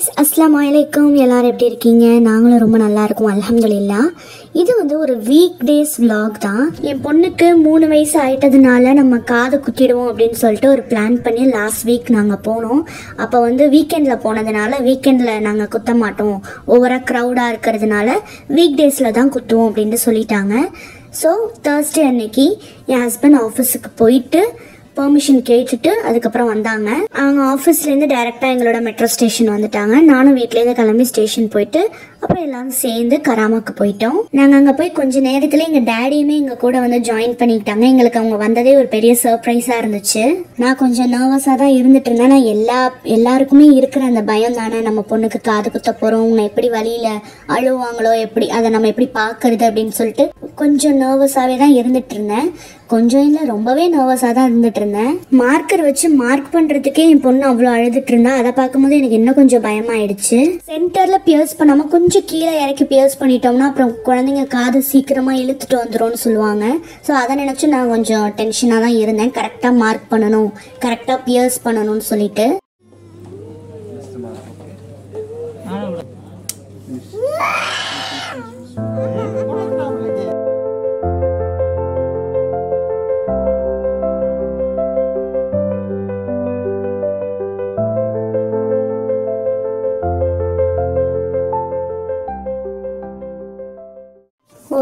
guys, Assalamu alaikum. எல்லாரும் எப்படி இருக்கீங்க? நாங்களும் ரொம்ப நல்லா இருக்கோம் அல்ஹம்துலில்லாஹ். இது வந்து ஒரு வீக் டேஸ் vlog தான். என் பொண்ணுக்கு 3 வயசு ஆயிட்டதுனால நம்ம காது குத்திடுவோம் அப்படின்னு சொல்லிட்டு ஒரு பிளான் பண்ணி லாஸ்ட் வீக் நாங்கள் போனோம். அப்போ வந்து வீக்கெண்டில் போனதுனால வீக்கெண்டில் நாங்கள் குத்த மாட்டோம், ஓவராக க்ரௌடாக இருக்கிறதுனால வீக் டேஸில் தான் குத்துவோம் அப்படின்ட்டு சொல்லிட்டாங்க. ஸோ தேர்ஸ்டே அன்னைக்கு என் ஹஸ்பண்ட் ஆஃபீஸுக்கு போயிட்டு பெர்மிஷன் கேட்டுட்டு அதுக்கப்புறம் வந்தாங்க. அவங்க ஆஃபீஸ்லேருந்து டைரெக்டாக எங்களோட மெட்ரோ ஸ்டேஷன் வந்துட்டாங்க. நானும் வீட்லேருந்து கிளம்பி ஸ்டேஷன் போயிட்டு அப்புறம் எல்லாரும் சேர்ந்து கராமாக்கு போயிட்டோம். நாங்கள் அங்கே போய் கொஞ்சம் நேரத்தில் எங்கள் டேடியுமே எங்கள் கூட வந்து ஜாயின் பண்ணிக்கிட்டாங்க. எங்களுக்கு அவங்க வந்ததே ஒரு பெரிய சர்ப்ரைஸாக இருந்துச்சு. நான் கொஞ்சம் நர்வஸாக தான் இருந்துட்டு இருந்தேன். நான் எல்லாருக்குமே இருக்கிற அந்த பயம் தானே, நம்ம பொண்ணுக்கு காது குத்த போகிறோம், அவங்க எப்படி வழியில் அழுவாங்களோ, எப்படி அதை நம்ம எப்படி பார்க்கறது அப்படின்னு சொல்லிட்டு கொஞ்சம் நர்வஸாகவே தான் இருந்துட்டு இருந்தேன். கொஞ்சம் இல்லை, ரொம்பவே நர்வஸாக தான் இருந்துட்டு இருந்தேன். மார்க்கர் வச்சு மார்க் பண்ணுறதுக்கே என் பொண்ணு அவ்வளோ அழுதுட்டு இருந்தா. அதை பார்க்கும்போது எனக்கு இன்னும் கொஞ்சம் பயமாயிடுச்சு. சென்டரில் பியர்ஸ் பண்ணாமல் கொஞ்சம் கீழே இறக்கி பியர்ஸ் பண்ணிட்டோம்னா அப்புறம் குழந்தைங்க காது சீக்கிரமாக இழுத்துட்டு வந்துடும்னு சொல்லுவாங்க. ஸோ அதை நினச்சி நான் கொஞ்சம் டென்ஷனாக தான் இருந்தேன். கரெக்டாக மார்க் பண்ணணும், கரெக்டாக பியர்ஸ் பண்ணணும்னு சொல்லிட்டு.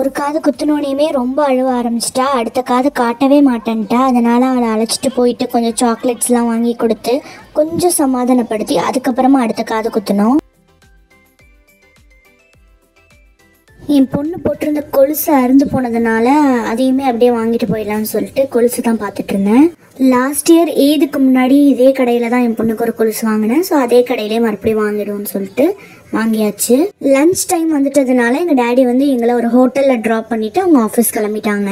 ஒரு காது குத்தினோனையுமே ரொம்ப அழுவ ஆரம்பிச்சிட்டா. அடுத்த காது காட்டவே மாட்டேன்ட்டா. அதனால் அவளை அழைச்சிட்டு போயிட்டு கொஞ்சம் சாக்லேட்ஸ்லாம் வாங்கி கொடுத்து கொஞ்சம் சமாதானப்படுத்தி அதுக்கப்புறமா அடுத்த காது குத்தினோம். என் பொண்ணு போட்டிருந்த கொலுசு அருந்து போனதுனால அதையுமே அப்படியே வாங்கிட்டு போயிடலான்னு சொல்லிட்டு கொலுசு தான் பார்த்துட்டு இருந்தேன். லாஸ்ட் இயர் ஈதுக்கு முன்னாடி இதே கடையில் தான் என் பொண்ணுக்கு ஒரு கொலுசு வாங்கினேன். ஸோ அதே கடையிலே மறுபடியும் வாங்கிடுவோம்னு சொல்லிட்டு வாங்கியாச்சு. லன்ச் டைம் வந்துட்டதுனால எங்கள் டேடி வந்து எங்களை ஒரு ஹோட்டலில் ட்ராப் பண்ணிவிட்டு அவங்க ஆஃபீஸ் கிளம்பிட்டாங்க.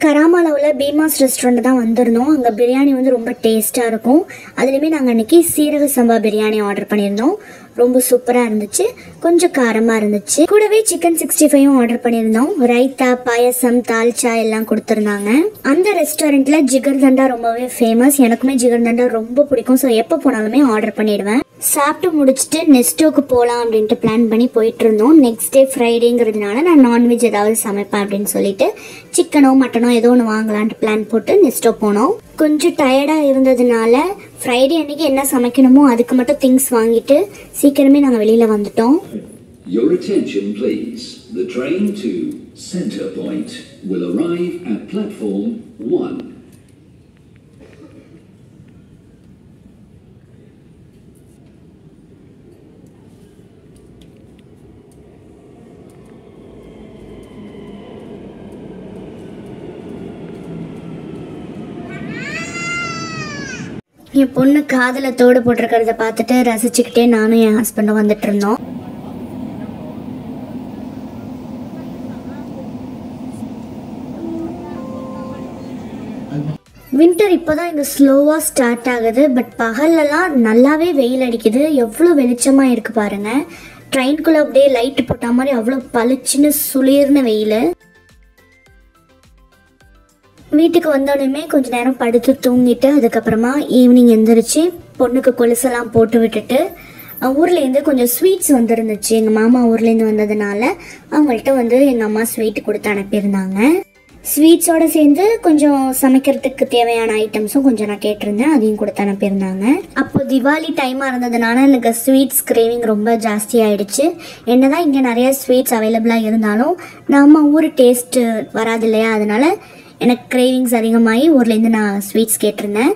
கராமாவில் உள்ள பீமாஸ் ரெஸ்டாரண்ட் தான் வந்திருந்தோம். அங்கே பிரியாணி வந்து ரொம்ப டேஸ்ட்டாக இருக்கும். அதுலேயுமே நாங்கள் அன்றைக்கி சீரக சம்பா பிரியாணி ஆர்டர் பண்ணியிருந்தோம். ரொம்ப சூப்பராக இருந்துச்சு, கொஞ்சம் காரமாக இருந்துச்சு. கூடவே சிக்கன் 65 ஆர்டர் பண்ணியிருந்தோம். ரைத்தா, பாயசம், தால்ச்சா எல்லாம் கொடுத்துருந்தாங்க. அந்த ரெஸ்டாரண்ட்டில் ஜிகர்தண்டா ரொம்பவே ஃபேமஸ். எனக்குமே ஜிகர்தண்டா ரொம்ப பிடிக்கும். ஸோ எப்போ போனாலுமே ஆர்டர் பண்ணிடுவேன். சாப்பிட்டு முடிச்சுட்டு நெக்ஸ்டோக்கு போகலாம் அப்படின்ட்டு பிளான் பண்ணி போயிட்டு இருந்தோம். நெக்ஸ்ட் டே ஃப்ரைடேங்கிறதுனால நான் நான்வெஜ் ஏதாவது சமைப்பேன் அப்படின்னு சொல்லிட்டு சிக்கனோ மட்டனோ ஏதோ ஒன்று வாங்கலான்ட்டு பிளான் போட்டு நெக்ஸ்டோ போனோம். கொஞ்சம் டயர்டாக இருந்ததுனால ஃப்ரைடே அன்னைக்கு என்ன சமைக்கணுமோ அதுக்கு மட்டும் திங்ஸ் வாங்கிட்டு சீக்கிரமே நாங்கள் வெளியில் வந்துட்டோம். Your attention please. The train to Center Point will arrive at platform 1. என் பொண்ணு காதில் தோடு போட்டிருக்கிறத பார்த்துட்டு ரசிச்சுக்கிட்டே நானும் என் ஹஸ்பண்டும் வந்துட்டு இருந்தோம். வின்டர் இப்போதான் இங்கே ஸ்லோவாக ஸ்டார்ட் ஆகுது. பட் பகல்லலாம் நல்லாவே வெயில் அடிக்குது. எவ்வளோ வெளிச்சமாக இருக்குது பாருங்கள். ட்ரெயின்குள்ளே அப்படியே லைட்டு போட்ட மாதிரி அவ்வளோ பளிச்சுன்னு சுளிர்னு வெயில். வீட்டுக்கு வந்தோடனே கொஞ்ச நேரம் படுத்து தூங்கிட்டு அதுக்கப்புறமா ஈவினிங் எந்திரிச்சு பொண்ணுக்கு கொலுசெல்லாம் போட்டு விட்டுட்டு ஊர்லேருந்து கொஞ்சம் ஸ்வீட்ஸ் வந்துருந்துச்சு. எங்கள் மாமா ஊர்லேருந்து வந்ததுனால அவங்கள்ட்ட வந்து எங்கள் அம்மா ஸ்வீட்டு கொடுத்து அனுப்பியிருந்தாங்க. ஸ்வீட்ஸோடு சேர்ந்து கொஞ்சம் சமைக்கிறதுக்கு தேவையான ஐட்டம்ஸும் கொஞ்சம் நான் கேட்டிருந்தேன், அதையும் கொடுத்து அனுப்பியிருந்தாங்க. அப்போ திவாலி டைமாக இருந்ததுனால எனக்கு ஸ்வீட்ஸ் கிரேவிங் ரொம்ப ஜாஸ்தி ஆகிடுச்சு. என்ன தான் இங்கே நிறைய ஸ்வீட்ஸ் அவைலபிளாக இருந்தாலும் நம்ம ஊர் டேஸ்ட்டு வராது இல்லையா, அதனால் எனக்கு கிரேவிங்ஸ் அதிகமாகி ஊர்லேருந்து நான் ஸ்வீட்ஸ் கேட்டிருந்தேன்.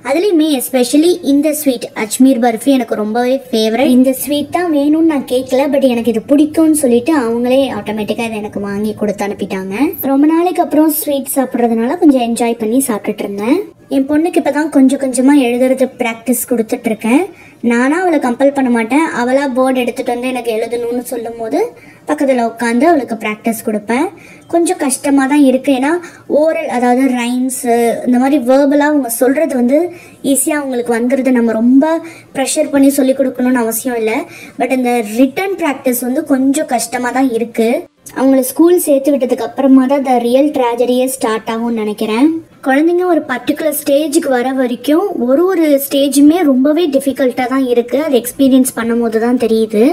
அதுலேயுமே எஸ்பெஷலி இந்த ஸ்வீட் அஜ்மீர் பர்ஃபி எனக்கு ரொம்பவே ஃபேவரட். இந்த ஸ்வீட் தான் வேணும்னு நான் கேட்கல, பட் எனக்கு இது பிடிக்கும்னு சொல்லிட்டு அவங்களே ஆட்டோமேட்டிக்காக இதை எனக்கு வாங்கி கொடுத்து அனுப்பிட்டாங்க. ரொம்ப நாளைக்கு அப்புறம் ஸ்வீட் சாப்பிட்றதுனால கொஞ்சம் என்ஜாய் பண்ணி சாப்பிட்டுட்டு இருந்தேன். என் பொண்ணுக்கு இப்போ தான் கொஞ்சம் கொஞ்சமாக எழுதுறது ப்ராக்டிஸ் கொடுத்துட்ருக்கேன். நானாக அவளை கம்பல் பண்ண மாட்டேன். அவளாக போர்டு எடுத்துகிட்டு வந்து எனக்கு எழுதணும்னு சொல்லும் போது பக்கத்தில் உட்காந்து அவளுக்கு ப்ராக்டிஸ் கொடுப்பேன். கொஞ்சம் கஷ்டமாக தான் இருக்குது. ஏன்னா ஓரல், அதாவது ரைம்ஸு, இந்த மாதிரி வேர்பலாக அவங்க சொல்கிறது வந்து ஈஸியாக அவங்களுக்கு வந்துடுது. நம்ம ரொம்ப ப்ரெஷர் பண்ணி சொல்லிக் கொடுக்கணும்னு அவசியம் இல்லை. பட் இந்த ரிட்டன் ப்ராக்டிஸ் வந்து கொஞ்சம் கஷ்டமாக தான் இருக்குது. அவங்கள ஸ்கூல் சேர்த்து விட்டதுக்கு அப்புறமா தான் த ரியல் ட்ராஜடியே ஸ்டார்ட் ஆகும்னு நினைக்கிறேன். குழந்தைங்க ஒரு பர்டிகுலர் ஸ்டேஜுக்கு வர வரைக்கும் ஒரு ஸ்டேஜுமே ரொம்பவே டிஃபிகல்ட்டாக தான் இருக்குது. அது எக்ஸ்பீரியன்ஸ் பண்ணும் போது தான் தெரியுது.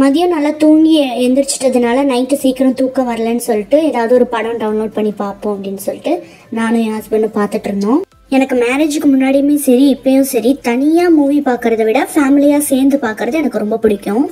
மதியம் நல்லா தூங்கி எந்திரிச்சிட்டதுனால நைட்டு சீக்கிரம் தூக்கம் வரலன்னு சொல்லிட்டு ஏதாவது ஒரு படம் டவுன்லோட் பண்ணி பார்ப்போம் அப்படின்னு சொல்லிட்டு நானும் என் ஹஸ்பண்டும் பார்த்துட்டு இருந்தோம். எனக்கு மேரேஜுக்கு முன்னாடியுமே சரி இப்பயும் சரி தனியாக மூவி பார்க்குறத விட ஃபேமிலியாக சேர்ந்து பார்க்குறது எனக்கு ரொம்ப பிடிக்கும்.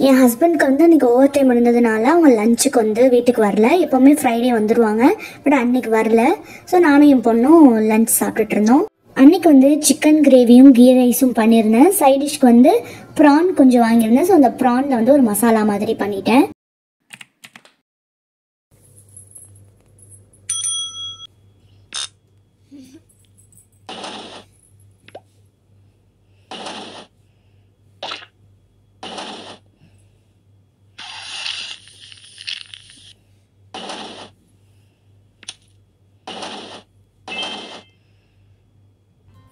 என் ஹஸ்பண்ட்க்கு வந்து அன்றைக்கி ஓவர் டைம் இருந்ததுனால அவங்க லஞ்சுக்கு வந்து வீட்டுக்கு வரல. எப்போவுமே ஃப்ரைடே வந்துடுவாங்க, பட் அன்றைக்கி வரல. ஸோ நானும் என் பொண்ணும் லஞ்ச் சாப்பிட்டுட்டு இருந்தோம். அன்றைக்கி வந்து சிக்கன் கிரேவியும் கீ ரைஸும் பண்ணியிருந்தேன். சைட் டிஷ்க்கு வந்து ப்ரான் கொஞ்சம் வாங்கியிருந்தேன். ஸோ அந்த ப்ரானில் வந்து ஒரு மசாலா மாதிரி பண்ணிட்டேன்.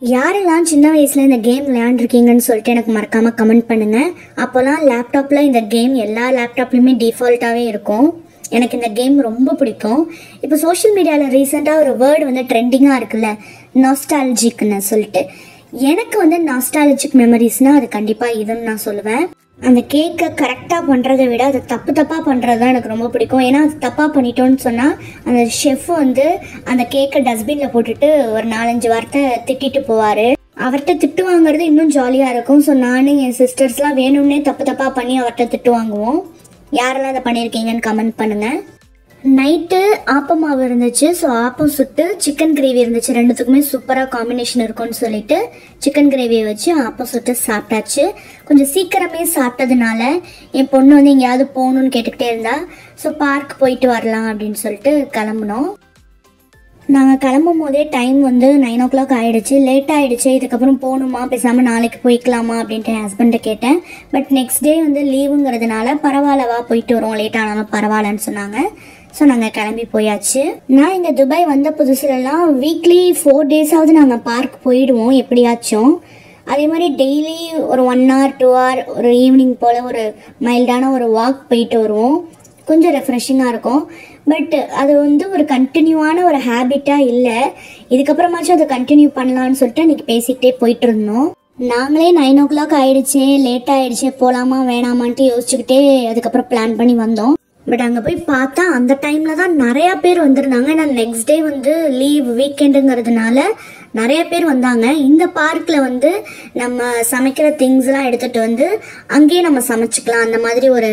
யாரெல்லாம் சின்ன வயசில் இந்த கேம் விளையாண்டுருக்கீங்கன்னு சொல்லிட்டு எனக்கு மறக்காமல் கமெண்ட் பண்ணுங்கள். அப்போல்லாம் லேப்டாப்பில் இந்த கேம் எல்லா லேப்டாப்லேயுமே டிஃபால்ட்டாகவே இருக்கும். எனக்கு இந்த கேம் ரொம்ப பிடிக்கும். இப்போ சோஷியல் மீடியாவில் ரீசெண்டாக ஒரு வேர்டு வந்து ட்ரெண்டிங்காக இருக்குல்ல, நாஸ்டாலஜிக்னு சொல்லிட்டு. எனக்கு வந்து நாஸ்டாலஜிக் மெமரிஸ்னால் அது கண்டிப்பாக இதுன்னு நான் சொல்லுவேன். அந்த கேக்கை கரெக்டாக பண்ணுறதை விட அது தப்பாக பண்ணுறது தான் எனக்கு ரொம்ப பிடிக்கும். ஏன்னா அது தப்பாக பண்ணிட்டோன்னு சொன்னால் அந்த ஷெஃப் வந்து அந்த கேக்கை டஸ்ட்பினில் போட்டுட்டு ஒரு 4-5 வார்த்தை திட்டிட்டு போவார். அவர்கிட்ட திட்டு வாங்குறது இன்னும் ஜாலியாக இருக்கும். ஸோ நானும் என் சிஸ்டர்ஸ்லாம் வேணும்னே தப்பாக பண்ணி அவர்கிட்ட திட்டு வாங்குவோம். யாரெல்லாம் அதை பண்ணியிருக்கீங்கன்னு கமெண்ட் பண்ணுங்கள். நைட்டு ஆப்பம் மாவு இருந்துச்சு. ஸோ ஆப்பம் சுட்டு சிக்கன் கிரேவி இருந்துச்சு. ரெண்டுத்துக்குமே சூப்பராக காம்பினேஷன் இருக்கும்னு சொல்லிட்டு சிக்கன் கிரேவியை வச்சு ஆப்பம் சுட்டு சாப்பிட்டாச்சு. கொஞ்சம் சீக்கிரமே சாப்பிட்டதுனால என் பொண்ணு வந்து எங்கேயாவது போகணுன்னு கேட்டுக்கிட்டே இருந்தா. ஸோ பார்க் போயிட்டு வரலாம் அப்படின்னு சொல்லிட்டு கிளம்புனோம். நாங்கள் கிளம்பும் போதே டைம் வந்து 9 o'clock ஆகிடுச்சு. லேட் ஆகிடுச்சு. இதுக்கப்புறம் போகணுமா, பேசாமல் நாளைக்கு போய்க்கலாமா அப்படின்ட்டு என் ஹஸ்பண்ட்டை கேட்டேன். பட் நெக்ஸ்ட் டே வந்து லீவுங்கிறதுனால பரவாயில்லவா போயிட்டு வரோம், லேட் ஆனாலும் பரவாயில்லன்னு சொன்னாங்க. ஸோ நாங்கள் கிளம்பி போயாச்சு. நான் இங்கே துபாய் வந்த புதுசுலலாம் வீக்லி 4 days நாங்கள் பார்க் போயிடுவோம் எப்படியாச்சும். அதே மாதிரி டெய்லி ஒரு 1 hour 2 hour ஒரு ஈவினிங் போல் ஒரு மைல்டான ஒரு வாக் போயிட்டு வருவோம். கொஞ்சம் ரெஃப்ரெஷிங்காக இருக்கும். பட் அது வந்து ஒரு கண்டினியூவான ஒரு ஹேபிட்டாக இல்லை. இதுக்கப்புறமாச்சும் அதை கண்டினியூ பண்ணலான்னு சொல்லிட்டு அன்றைக்கி பேசிக்கிட்டே போயிட்டு இருந்தோம். நாங்களே 9 o'clock ஆகிடுச்சு, லேட் ஆகிடுச்சு, போகலாமா வேணாமான்ட்டு யோசிச்சுக்கிட்டே அதுக்கப்புறம் பிளான் பண்ணி வந்தோம். பட் அங்கே போய் பார்த்தா அந்த டைமில் தான் நிறையா பேர் வந்திருந்தாங்க. ஏன்னா நெக்ஸ்ட் டே வந்து லீவ் வீக்கெண்டுங்கிறதுனால நிறைய பேர் வந்தாங்க. இந்த பார்க்கில் வந்து நம்ம சமைக்கிற திங்ஸ்லாம் எடுத்துகிட்டு வந்து அங்கேயே நம்ம சமைச்சிக்கலாம், அந்த மாதிரி ஒரு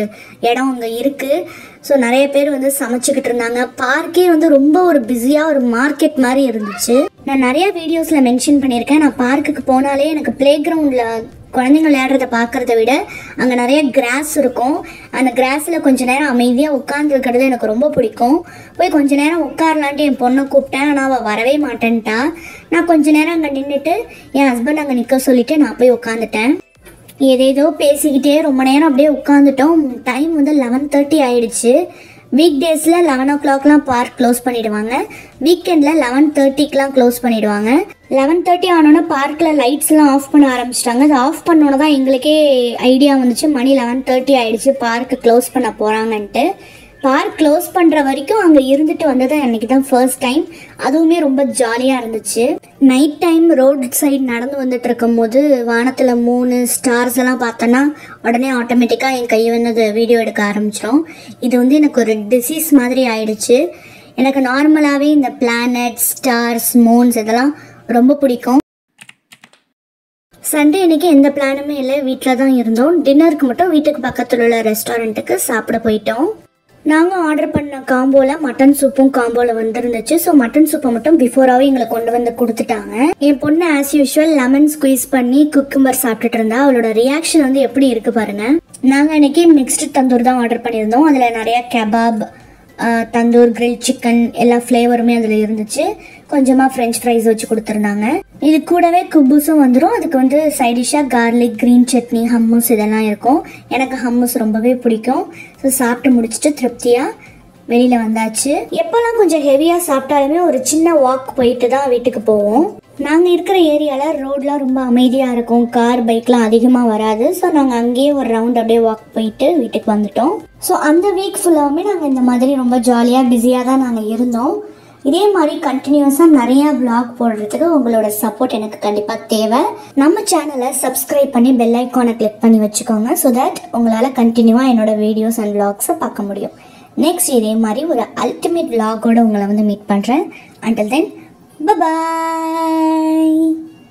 இடம் அங்கே இருக்குது. ஸோ நிறைய பேர் வந்து சமைச்சிக்கிட்டு இருந்தாங்க. பார்க்கே வந்து ரொம்ப ஒரு பிஸியாக ஒரு மார்க்கெட் மாதிரி இருந்துச்சு. நான் நிறையா வீடியோஸில் மென்ஷன் பண்ணியிருக்கேன். நான் பார்க்குக்கு போனாலே எனக்கு ப்ளே கிரவுண்டில் குழந்தைங்க விளையாடுறத பார்க்குறத விட அங்கே நிறைய கிராஸ் இருக்கும். அந்த கிராஸில் கொஞ்சம் நேரம் அமைதியாக உட்காந்துருக்கிறது எனக்கு ரொம்ப பிடிக்கும். போய் கொஞ்சம் நேரம் உட்காரலான்ட்டு என் பொண்ணை கூப்பிட்டேன். ஆனால் அவள் வரவே மாட்டேன்ட்டா. நான் கொஞ்சம் நேரம் அங்கே நின்றுட்டு என் ஹஸ்பண்ட் அங்கே நிற்க சொல்லிவிட்டு நான் போய் உட்காந்துட்டேன். ஏதேதோ பேசிக்கிட்டே ரொம்ப நேரம் அப்படியே உட்காந்துட்டோம். டைம் வந்து 11:30 ஆகிடுச்சு. வீக் டேஸில் 11 o'clockலாம் பார்க் க்ளோஸ் பண்ணிவிடுவாங்க. வீக்கெண்டில் 11:30க்குலாம் க்ளோஸ் பண்ணிவிடுவாங்க. 11:30 ஆனோன்னா பார்க்கில் லைட்ஸ்லாம் ஆஃப் பண்ண ஆரம்பிச்சிட்டாங்க. அது ஆஃப் பண்ணோன்னே தான் எங்களுக்கே ஐடியா வந்துச்சு, மணி 11:30 ஆகிடுச்சு, பார்க்கு க்ளோஸ் பண்ண போகிறாங்கன்ட்டு. பார்க் க்ளோஸ் பண்ணுற வரைக்கும் அங்கே இருந்துட்டு வந்தது அன்றைக்கி தான் ஃபர்ஸ்ட் டைம். அதுவுமே ரொம்ப ஜாலியாக இருந்துச்சு. நைட் டைம் ரோடு சைடு நடந்து வந்துட்டு இருக்கும் போது வானத்தில் 3 ஸ்டார்ஸ் எல்லாம் பார்த்தோன்னா உடனே ஆட்டோமேட்டிக்காக என் கை வந்து வீடியோ எடுக்க ஆரம்பிச்சிடும். இது வந்து எனக்கு ஒரு டிசீஸ் மாதிரி ஆயிடுச்சு. எனக்கு நார்மலாகவே இந்த பிளானட், ஸ்டார்ஸ், மூன்ஸ் இதெல்லாம் ரொம்ப பிடிக்கும். சண்டே அன்றைக்கி எந்த பிளானுமே இல்லை, வீட்டில் தான் இருந்தோம். டின்னருக்கு மட்டும் வீட்டுக்கு பக்கத்தில் உள்ள ரெஸ்டாரண்ட்டுக்கு சாப்பிட போயிட்டோம். நாங்கள் ஆர்டர் பண்ண காம்போவில் மட்டன் சூப்பும் காம்போவில் வந்துருந்துச்சு. ஸோ மட்டன் சூப்பை மட்டும் பிஃபோராகவே எங்களுக்கு கொண்டு வந்து கொடுத்துட்டாங்க. என் பொண்ணு ஆஸ் யூஷுவல் லெமன் ஸ்குவீஸ் பண்ணி குக்கும்பர் சாப்பிட்டுட்டு இருந்தா. அவளோட ரியாக்ஷன் வந்து எப்படி இருக்கு பாருங்க. நாங்கள் அன்னைக்கு மிக்ஸ்டு தந்தூர் தான் ஆர்டர் பண்ணியிருந்தோம். அதில் நிறையா கெபாப், தந்தூர், கிரில் சிக்கன் எல்லா ஃப்ளேவருமே அதில் இருந்துச்சு. கொஞ்சமாக ஃப்ரெஞ்ச் ஃப்ரைஸ் வச்சு கொடுத்துருந்தாங்க. இது கூடவே குப்பூஸும் வந்துடும். அதுக்கு வந்து சைடிஷாக கார்லிக், க்ரீன் சட்னி, ஹம்மூஸ் இதெல்லாம் இருக்கும். எனக்கு ஹம்மூஸ் ரொம்பவே பிடிக்கும். ஸோ சாப்பிட்டு முடிச்சுட்டு திருப்தியாக வெளியில் வந்தாச்சு. எப்போல்லாம் கொஞ்சம் ஹெவியாக சாப்பிட்டாலுமே ஒரு சின்ன வாக் போயிட்டு தான் வீட்டுக்கு போவோம். நாங்கள் இருக்கிற ஏரியாவில் ரோட்லாம் ரொம்ப அமைதியாக இருக்கும். கார், பைக்லாம் அதிகமாக வராது. ஸோ நாங்கள் அங்கேயே ஒரு ரவுண்ட் அப்படியே வாக் போயிட்டு வீட்டுக்கு வந்துட்டோம். ஸோ அந்த வீக் ஃபுல்லாகவுமே நாங்கள் இந்த மாதிரி ரொம்ப ஜாலியாக பிஸியாக தான் நாங்கள் இருந்தோம். இதே மாதிரி கண்டினியூஸாக நிறையா vlog போடுறதுக்கு உங்களோட சப்போர்ட் எனக்கு கண்டிப்பாக தேவை. நம்ம சேனலை சப்ஸ்கிரைப் பண்ணி பெல் ஐக்கானை கிளிக் பண்ணி வச்சுக்கோங்க. ஸோ தட் உங்களால் கண்டினியூவாக என்னோட வீடியோஸ் அண்ட் vlogsஸை பார்க்க முடியும். நெக்ஸ்ட் இதே மாதிரி ஒரு அல்டிமேட் vlogோட உங்களை வந்து மீட் பண்ணுறேன். Until then, bye-bye.